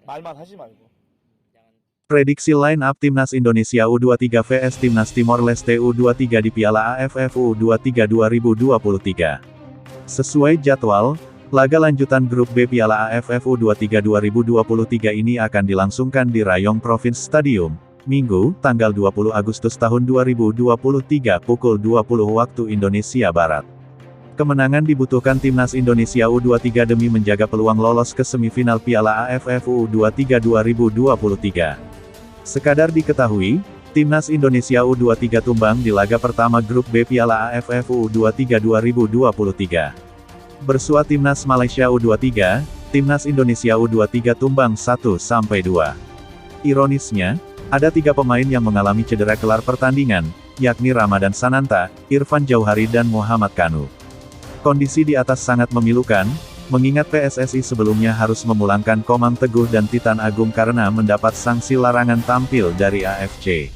말만 하지 말고. Prediksi line up Timnas Indonesia U23 vs Timnas Timor Leste U23 di Piala AFF U23 2023. Sesuai jadwal, laga lanjutan grup B Piala AFF U23 2023 ini akan dilangsungkan di Rayong Province Stadium, Minggu, tanggal 20 Agustus tahun 2023 pukul 20 waktu Indonesia Barat. Kemenangan dibutuhkan Timnas Indonesia U23 demi menjaga peluang lolos ke semifinal Piala AFF U23 2023. Sekadar diketahui, Timnas Indonesia U23 tumbang di laga pertama grup B Piala AFF U23 2023. Bersua Timnas Malaysia U23, Timnas Indonesia U23 tumbang 1-2. Ironisnya, ada 3 pemain yang mengalami cedera kelar pertandingan, yakni Ramadan Sananta, Irfan Jauhari dan Muhammad Kanu. Kondisi di atas sangat memilukan, mengingat PSSI sebelumnya harus memulangkan Komang Teguh dan Titan Agung karena mendapat sanksi larangan tampil dari AFC.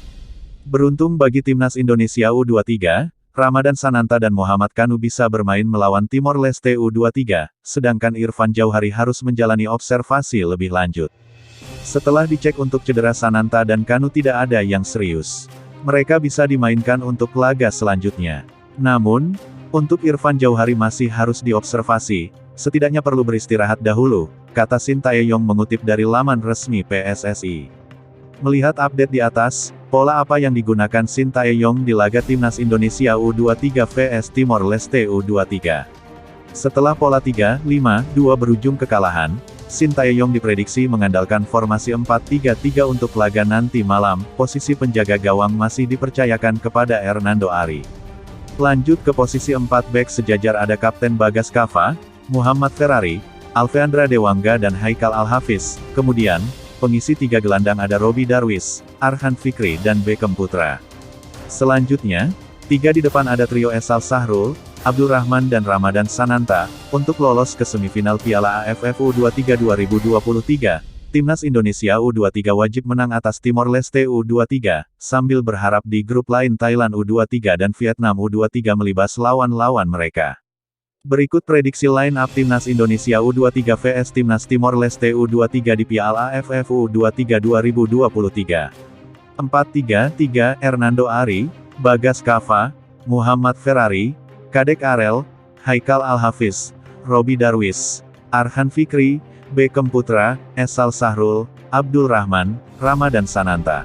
Beruntung bagi Timnas Indonesia U23, Ramadan Sananta dan Muhammad Kanu bisa bermain melawan Timor Leste U23, sedangkan Irfan Jauhari harus menjalani observasi lebih lanjut. Setelah dicek untuk cedera Sananta dan Kanu tidak ada yang serius. Mereka bisa dimainkan untuk laga selanjutnya. Namun, untuk Irfan Jauhari masih harus diobservasi, setidaknya perlu beristirahat dahulu, kata Shin Tae-yong mengutip dari laman resmi PSSI. Melihat update di atas, pola apa yang digunakan Shin Tae-yong di laga Timnas Indonesia U23 vs Timor Leste U23? Setelah pola 3-5-2 berujung kekalahan, Shin Tae-yong diprediksi mengandalkan formasi 4-3-3 untuk laga nanti malam. Posisi penjaga gawang masih dipercayakan kepada Hernando Ari. Lanjut ke posisi 4 bek sejajar ada Kapten Bagas Kava, Muhammad Ferrari, Alfeandra Dewangga dan Haikal Al-Hafiz. Kemudian, pengisi 3 gelandang ada Robi Darwis, Arhan Fikri dan Beckham Putra. Selanjutnya, 3 di depan ada trio Esal Sahrul, Abdul Rahman dan Ramadan Sananta. Untuk lolos ke semifinal Piala AFF U23 2023, Timnas Indonesia U23 wajib menang atas Timor Leste U23, sambil berharap di grup lain Thailand U23 dan Vietnam U23 melibas lawan-lawan mereka. Berikut prediksi line up Timnas Indonesia U23 vs Timnas Timor Leste U23 di Piala AFF U23 2023. 4-3-3 Hernando Ari, Bagas Kava, Muhammad Ferrari, Kadek Arel, Haikal Al-Hafiz, Robi Darwis, Arhan Fikri, Beckham Putra, Esal Sahrul, Abdul Rahman, Ramadan Sananta.